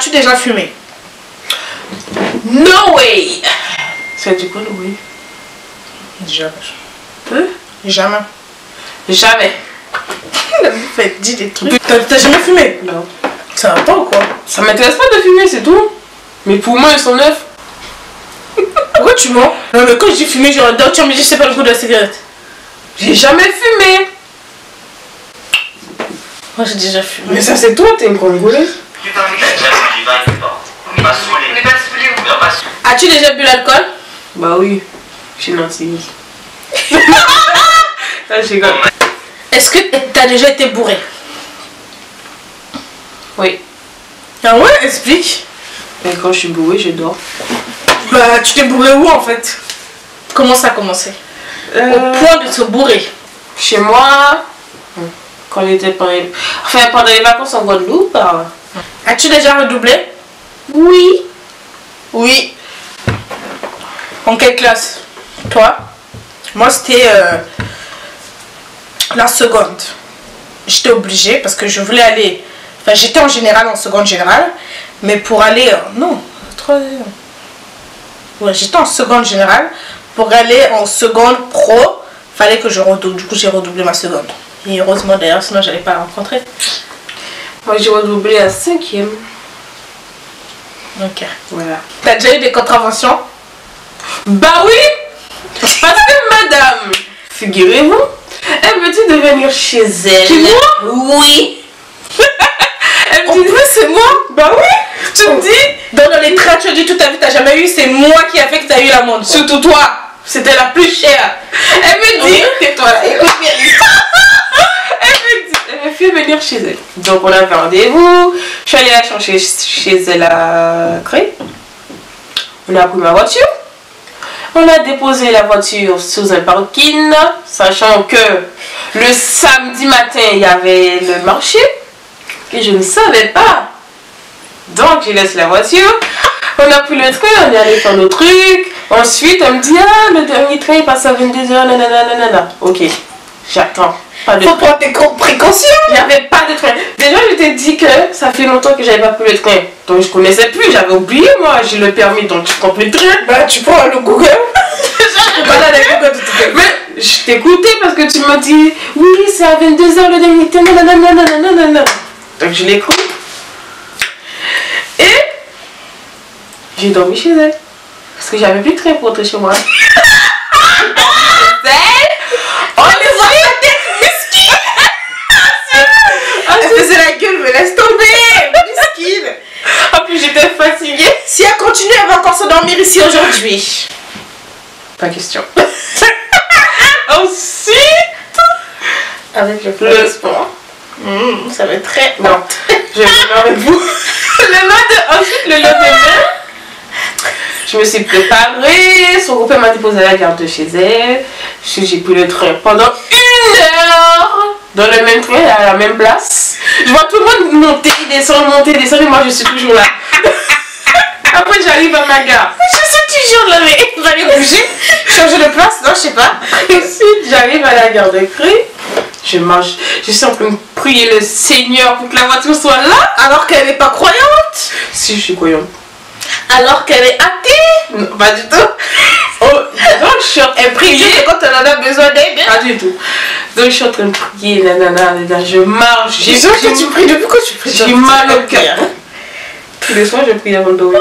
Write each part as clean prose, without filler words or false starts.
As-tu déjà fumé? No way! C'est du coup, no way. Jamais. Jamais. Jamais. La meuf, elle dit des trucs. T'as jamais fumé? Non. Ça va pas ou quoi? Ça m'intéresse pas de fumer, c'est tout. Mes poumons, ils sont neufs. Pourquoi tu mens? Non, mais quand je dis fumer, genre, tu me dis, c'est pas le goût de la cigarette. J'ai jamais fumé. Moi, j'ai déjà fumé. Mais ça, c'est toi, t'es une congoleuse. As-tu déjà bu l'alcool? Bah oui, je suis nantiuse. Ça, je rigole. Est-ce que t'as déjà été bourré? Oui. Ah ouais, explique. Mais quand je suis bourrée, je dors. Bah, tu t'es bourré où en fait? Comment ça a commencé? Au point de se bourrer. Chez moi, quand j'étais pendant les vacances en Guadeloupe. As-tu déjà redoublé? Oui. Oui. En quelle classe? Toi? Moi, c'était la seconde. J'étais obligée parce que je voulais aller... Enfin, j'étais en général, en seconde générale. Mais pour aller... non, troisième. Ouais, j'étais en seconde générale. Pour aller en seconde pro, fallait que je redouble. Du coup, j'ai redoublé ma seconde. Et heureusement d'ailleurs, sinon j'allais pas la rencontrer. Moi, j'ai redoublé à 5e. Ok. Voilà. T'as déjà eu des contraventions? Bah oui. Parce que madame, figurez-vous, elle me dit de venir chez elle. C'est moi? Oui. Elle me En dit... plus, c'est moi? Bah oui. Tu me dis... Dans les trains, tu as dit toute ta vie, t'as jamais eu, c'est moi qui a fait que t'as eu l'amende. Surtout toi, c'était la plus chère. Elle me dit... Tais-toi là, écoute bien l'histoire. Elle me fait venir chez elle. Donc on avait rendez-vous. Je suis allée la chercher chez elle à Cré. On a pris ma voiture. On a déposé la voiture sous un parking, sachant que le samedi matin, il y avait le marché. Et je ne savais pas. Donc, je laisse la voiture. On a pris le train, on est allé faire nos trucs. Ensuite, elle me dit, ah, le dernier train il passe à 22h, nanana. Ok, j'attends. Pas de Faut train. prendre tes précautions. Il n'y avait pas de train. Déjà, je t'ai dit que ça fait longtemps que j'avais pas pris le train. Donc, je connaissais plus, j'avais oublié, moi. J'ai le permis, donc je prends plus le train. Bah, tu prends le Google. Mais je t'écoutais parce que tu m'as dit, oui, c'est à 22h le dernier train, nanana. Donc, je l'ai cru. Et j'ai dormi chez elle. Parce que j'avais plus de train pour rentrer chez moi. On les voit ta tête, mesquine. Elle faisait la gueule, mais laisse tomber, mesquine. En plus, j'étais fatiguée. Si elle continue, elle va encore se dormir ici aujourd'hui. Pas question. Ensuite, Avec le sport. Ça va être très... Non, je vais venir avec vous. Ensuite, le lendemain, je me suis préparée. Son groupe m'a déposé à la gare de chez elle. J'ai pris le train pendant 1 heure. Dans le même train, à la même place. Je vois tout le monde monter, descendre, et moi je suis toujours là. Après, j'arrive à ma gare. Je suis toujours là, mais il va aller bouger. Changer de place, non, je sais pas. Ensuite, j'arrive à la gare de Cré. Je marche, je suis en train de prier le Seigneur pour que la voiture soit là. Alors qu'elle n'est pas croyante. Si, je suis croyante. Alors qu'elle est athée. Non, pas du tout. Oh, donc je suis en train de prier. Quand elle en a besoin d'aide. Pas du tout. Donc je suis en train de prier, nanana, je marche. J'ai besoin que tu pries. Depuis quand tu pries? J'ai mal au cœur. Tous les soirs, je prie avant de dormir.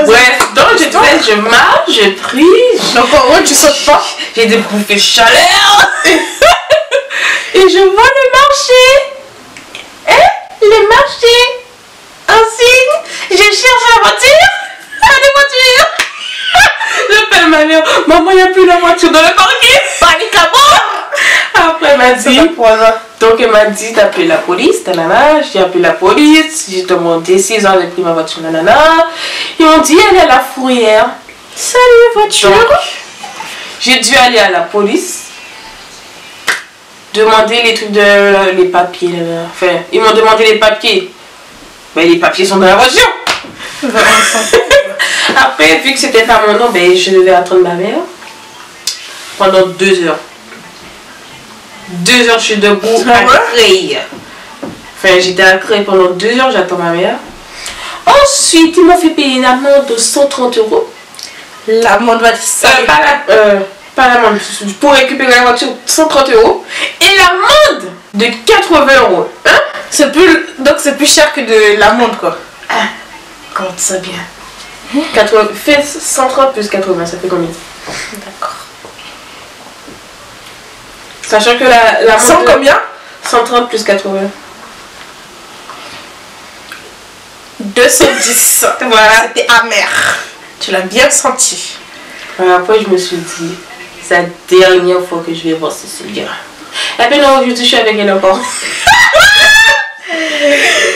Bref, donc je marche, je prie. Donc en gros, tu sautes pas. J'ai des bouffées de chaleur. Et je vois le marché. Le marché. Ensuite, je cherche la voiture. Pas de voiture. J'appelle ma mère. Maman, il n'y a plus la voiture dans le parking. Panique à mort. Après, elle m'a dit. Donc, elle m'a dit d'appeler la police. Nanana. J'ai appelé la police. J'ai demandé 6 ans, j'ai pris ma voiture. Nanana. Ils m'ont dit, elle est à la fourrière. Salut, voiture. Donc, j'ai dû aller à la police. Demander les trucs de les papiers. Enfin, ils m'ont demandé les papiers. Mais les papiers sont dans la voiture. Après, vu que c'était pas mon nom, ben, je devais attendre ma mère pendant 2 heures. 2 heures, je suis debout à Cré. Enfin, j'étais à Cré pendant 2 heures, j'attends ma mère. Ensuite, ils m'ont fait payer une amende de 130 €. L'amende va ça. Pas l'amende, pour récupérer la voiture, 130 €. Et l'amende de 80 €. Hein? Donc c'est plus cher que de l'amende quoi. Ah, compte ça bien. 80, fais 130 plus 80, ça fait combien? D'accord. Sachant que la 100 combien? 130 plus 80. 210. Voilà. C'était amer. Tu l'as bien senti. Après, je me suis dit, c'est la dernière fois que je vais voir Cécilia. Et puis non, je suis avec elle encore.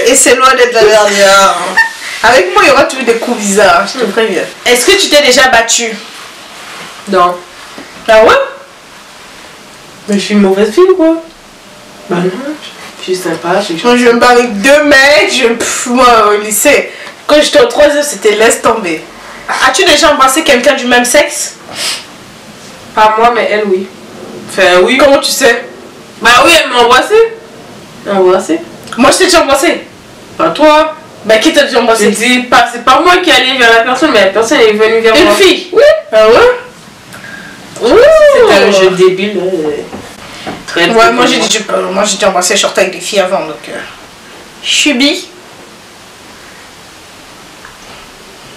Et c'est loin d'être la dernière. Avec moi, il y aura toujours des coups bizarres, je te préviens. Est-ce que tu t'es déjà battu? Non. Ah ouais? Mais je suis une mauvaise fille, quoi. Bah non, je suis sympa. Moi, je me bats avec 2 mecs. Moi, au lycée, quand j'étais au 3e, c'était laisse tomber. As-tu déjà embrassé quelqu'un du même sexe? Pas moi, mais elle, oui. Enfin, oui. Comment tu sais? Bah oui, elle m'a embrassé. Embrassé? Moi, je t'ai déjà embrassé. Pas toi. Bah, qui t'a déjà embrassé? C'est pas moi qui allais vers la personne, mais la personne est venue vers moi. Une fille? Oui. Ah ouais? C'était un jeu débile. Très ouais, moi j'ai dit embrasser, je sortais avec des filles avant, donc je suis bi.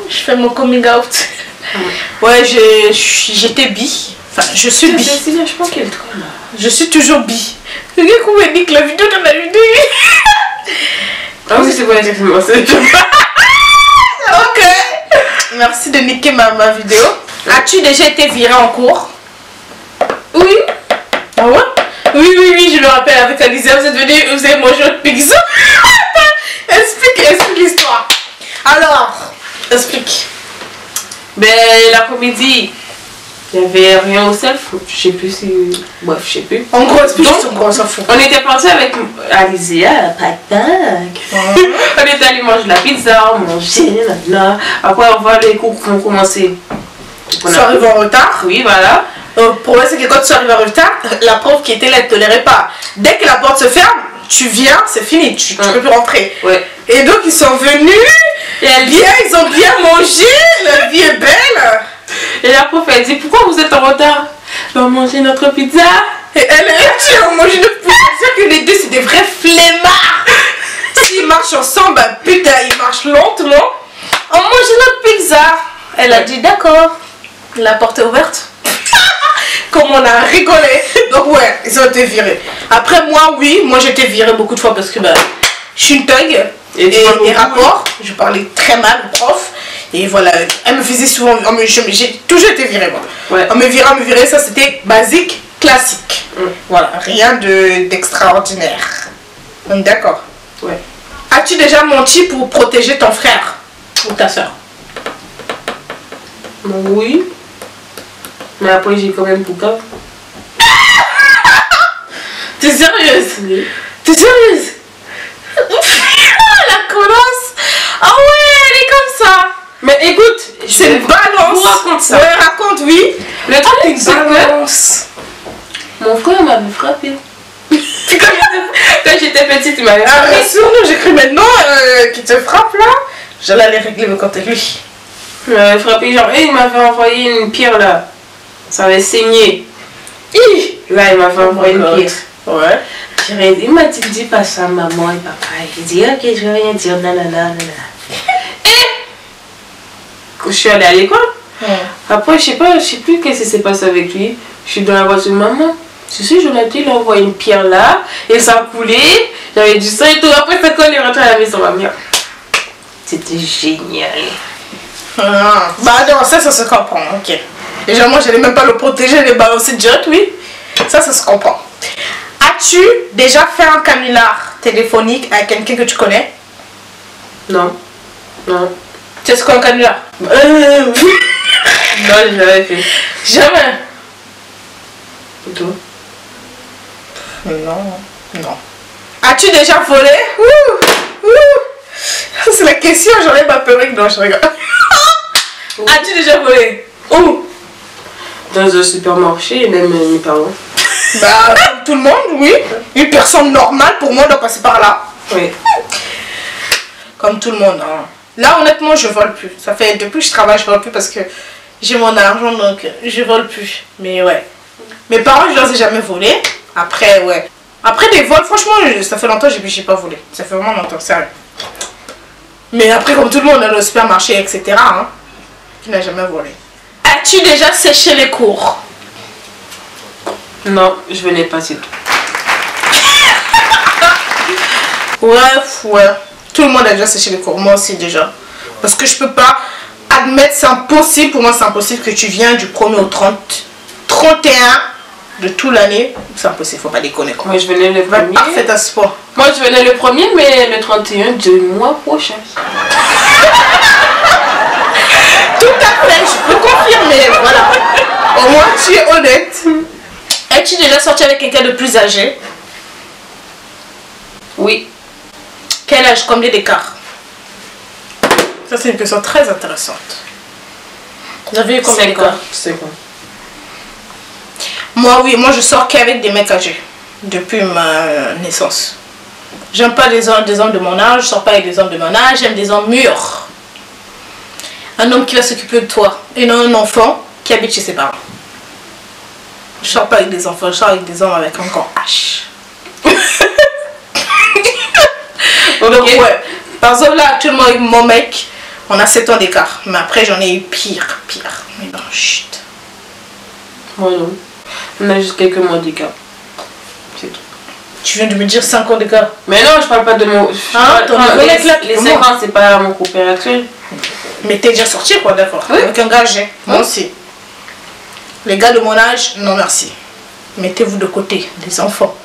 Je fais mon coming out. Ouais, j'étais bi. Enfin, je suis bi. Je pense qu'elle est là. Je suis toujours bi. Regarde comment elle nique la vidéo dans la vidéo. Ah oui, c'est vrai, exactement. Ok. Merci de niquer ma vidéo. As-tu déjà été viré en cours? Oui. Ah ouais? Oui, je me rappelle avec Alizia, vous avez mangé votre pizza. Explique l'histoire. Alors, explique. Ben, l'après-midi, il n'y avait rien au self. Je sais plus si. Bref, je sais plus. En gros, explique, on s'en fout. On était partis avec Alizia, Patak. On était allés manger de la pizza, manger, là. Après, on voit les cours qui ont commencé. Tu es arrivé en retard? Oui, voilà. Le problème, c'est que quand tu arrives en retard, la prof qui était là ne tolérait pas. Dès que la porte se ferme, tu viens, c'est fini, tu peux plus rentrer. Ouais. Et donc, ils sont venus, ils ont bien mangé, la vie est belle. Et la prof, elle dit, pourquoi vous êtes en retard? On va manger notre pizza. Et tu as mangé notre pizza. C'est que les deux, c'est des vrais flemmards. S'ils marchent ensemble, bah putain, ils marchent lentement. On mange notre pizza. Elle a dit d'accord. La porte est ouverte. Comme on a rigolé. Donc ouais, ils ont été virés. Après moi, oui, moi j'ai été virée beaucoup de fois parce que bah, je suis une thug. Et les rapports, je parlais très mal au prof. Et voilà, elle me faisait souvent. J'ai toujours été virée moi. Ouais. On me virait, ça c'était basique, classique. Voilà, rien d'extraordinaire. Donc d'accord. Ouais. As-tu déjà menti pour protéger ton frère ou ta soeur? Oui. Mais après, j'ai quand même tout cas. T'es sérieuse? Oui. T'es sérieuse? La connasse! Ah ouais, elle est comme ça! Mais écoute, c'est une balance! Je vous raconte ça. Ouais, raconte, oui! Le truc, c'est balance! Que mon frère m'avait frappé. Quand j'étais petite, il m'avait frappé. Ah, sûr, j'ai cru maintenant qu'il te frappe là. J'allais aller régler le compte avec lui. Il m'avait frappé, genre, et il m'avait envoyé une pierre là. Ça avait saigné. Là, il m'avait envoyé une pierre. Ouais. Il m'a dit, dis pas ça, maman et papa. Il dit, ok, je vais rien dire, nanana. Et quand je suis allée à l'école, après, je sais plus qu'est-ce qui s'est passé avec lui. Je suis dans la voiture, maman. Tu sais, Jonathan, il a envoyé une pierre là, et ça a coulé. J'avais du sang et tout. Après, ça colle, il est rentré à la maison, ma mère. C'était génial. Bah non, ça se comprend, ok. Déjà, moi, j'allais même pas le protéger, les balancer direct, oui. Ça se comprend. As-tu déjà fait un canular téléphonique avec quelqu'un que tu connais? Non. Non. Tu sais ce qu'est un canular? Non, j'ai jamais fait. Jamais. Et toi? Non. As-tu déjà volé? C'est la question, j'aurais ma perruque, non, je rigole. As-tu déjà volé? Où? Dans un supermarché, même mes parents. Bah, comme tout le monde, oui. Une personne normale, pour moi, doit passer par là. Oui. Comme tout le monde, hein. Là, honnêtement, je vole plus. Ça fait depuis que je travaille, je vole plus parce que j'ai mon argent, donc je vole plus. Mais ouais. Mes parents, je leur ai jamais volé. Après, ouais. Après des vols, franchement, ça fait longtemps que j'ai pas volé. Ça fait vraiment longtemps, sérieux. Mais après, comme tout le monde, on est au supermarché, etc. Hein, qui n'a jamais volé. As-tu déjà séché les cours? Non, je venais pas, c'est tout. Ouais. Tout le monde a déjà séché les cours. Moi aussi, déjà. Parce que je peux pas admettre, c'est impossible. Pour moi, c'est impossible que tu viens du 1er au 31 de toute l'année. C'est impossible, faut pas déconner. Quoi. Moi, je venais le premier. Parfait à sport. Moi, je venais le premier, mais le 31 du mois prochain. Tout à fait, je peux confirmer. Voilà. Au moins, tu es honnête. Es-tu déjà sorti avec quelqu'un de plus âgé? Oui. Quel âge? Combien d'écart? Ça, c'est une question très intéressante. Vous avez eu combien d'écart? 5 ans. Moi, oui, moi je sors qu'avec des mecs âgés. Depuis ma naissance. J'aime pas des hommes de mon âge, je sors pas avec des hommes de mon âge, j'aime des hommes mûrs. Un homme qui va s'occuper de toi. Et non un enfant qui habite chez ses parents. Je sors pas avec des enfants, je sors avec des hommes avec un grand H. Donc ouais. Par exemple là, actuellement avec mon mec, on a 7 ans d'écart. Mais après j'en ai eu pire. Mais non, chut. Moi non. On a juste quelques mois d'écart. C'est tout. Tu viens de me dire 5 ans d'écart. Mais non, je parle pas de mon... les 5 ans, c'est pas mon couple actuel. Mais t'es déjà sorti quoi, d'accord? Oui. Avec un gars âgé. Moi aussi. Les gars de mon âge, non merci. Mettez-vous de côté, des enfants.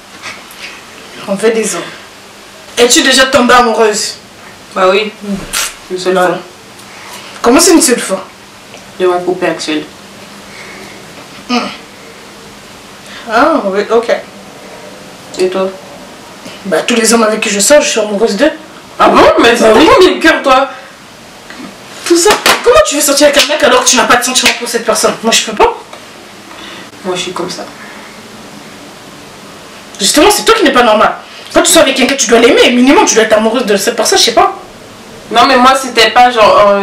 On veut des hommes. Es-tu déjà tombée amoureuse? Bah oui. Une seule fois. Comment c'est une seule fois? De mon couple actuel. Ah oui, ok. Et toi? Bah tous les hommes avec qui je sors, je suis amoureuse d'eux. Ah bon? Mais t'as vraiment mis le cœur, toi? Tout ça. Comment tu veux sortir avec un mec alors que tu n'as pas de sentiment pour cette personne? Moi je peux pas. Moi je suis comme ça. Justement, c'est toi qui n'es pas normal. Quand tu sors avec quelqu'un, tu dois l'aimer. Minimum, tu dois être amoureuse de cette personne, je sais pas. Non mais moi c'était pas genre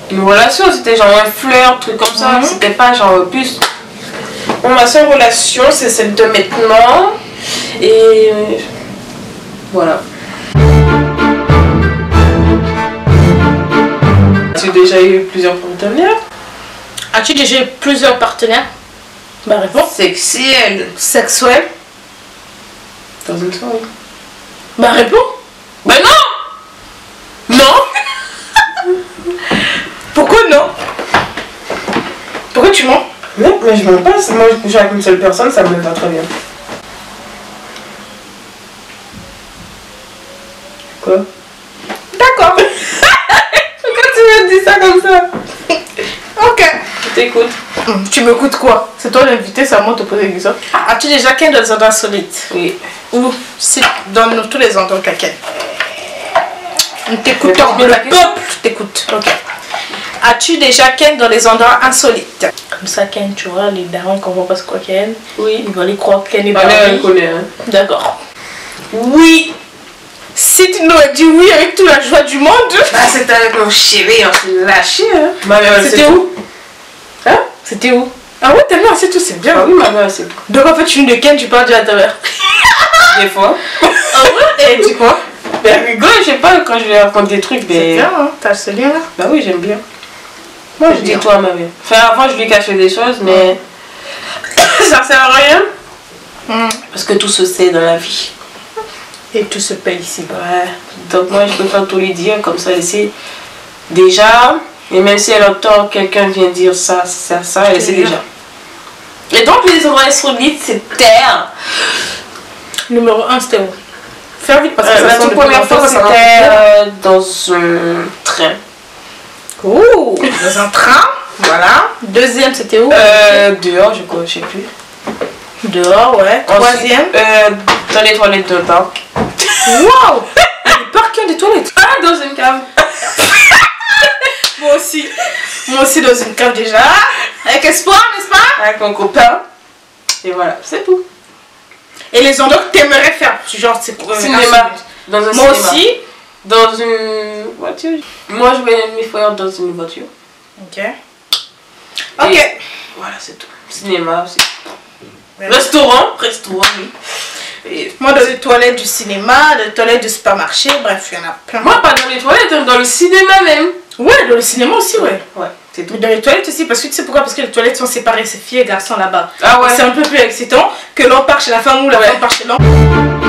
une relation, c'était genre un flirt, truc comme ça. C'était pas genre plus... Bon, ma seule relation c'est celle de maintenant. Et voilà. As-tu déjà eu plusieurs partenaires? As-tu déjà eu plusieurs partenaires? Bah réponds. Sexuel. Sexuel? Dans une soirée. Bah réponds. Bah non. Non. Pourquoi non? Pourquoi tu mens? Non, mais je mens pas. Moi je couche avec une seule personne, ça me va très bien. Quoi? D'accord. Pourquoi tu me dis ça comme ça? Ok. Je t'écoute. Tu m'écoutes quoi? C'est toi l'invité, c'est à moi de te poser des questions. As-tu déjà qu'un dans les endroits insolites? Oui. Ou c'est dans tous les endroits caquettes? On t'écoute, Mais le peuple t'écoute. Ok. As-tu déjà Ken dans les endroits insolites? Comme ça, Ken, tu vois, les darons qu'on voit pas ce quoi Ken. Oui. Ils vont aller croire que Ken est Allez, Barbie. elle connaît. Hein. D'accord. Oui. Si tu nous as dit oui avec toute la joie du monde. Bah, c'était avec mon chéri, on s'est lâché. Hein. C'était où? Hein? C'était où? Ah ouais, ta mère, c'est tout, c'est bien. Ah oui, ma mère, c'est tout. Donc en fait, tu viens de Ken, tu parles de ta mère. Des fois. Ah ouais? Et tu quoi? Ben rigole, je sais pas, quand je lui raconte des trucs, C'est ben... bien, hein? T'as ce lien là? Bah oui, j'aime bien. Moi, Je dis toi, ma mère. Enfin, avant, je lui cachais des choses, mais... ça sert à rien. Parce que tout se sait dans la vie. Et tout se paye ici. Ouais. Donc moi, je préfère tout lui dire, comme ça, elle sait déjà. Et même si elle entend quelqu'un vient dire ça, elle sait déjà. Et donc, les endroits insolites, c'est terre. Numéro 1, c'était où? Faire vite parce que La toute première fois, c'était dans un train. Ouh, dans un train, voilà. Deuxième, c'était où? Dehors, je crois, je sais plus. Dehors, ouais. Troisième. Dans les toilettes de parc. Waouh! Les parcs qui ont des toilettes. Ah, dans une cave. Moi aussi. Moi aussi dans une cave déjà. Avec espoir, n'est-ce pas? Avec mon copain. Et voilà, c'est tout. Et les endroits que t'aimerais faire? Genre, c'est quoi? Cinéma. Dans un Moi cinéma. aussi. Dans une voiture. Moi, je voyais mes frères dans une voiture. Ok. Ok. Et voilà, c'est tout. Cinéma aussi. Restaurant, oui. Et moi, dans les toilettes du cinéma, les toilettes du supermarché, bref, il y en a plein. Moi, pas dans les toilettes, dans le cinéma même. Ouais, dans le cinéma aussi, ouais. Ouais, c'est tout. Mais dans les toilettes aussi, parce que tu sais pourquoi? Parce que les toilettes sont séparées, c'est filles et garçons là-bas. Ah ouais. C'est un peu plus excitant que l'on part chez la femme ou la femme part chez l'homme.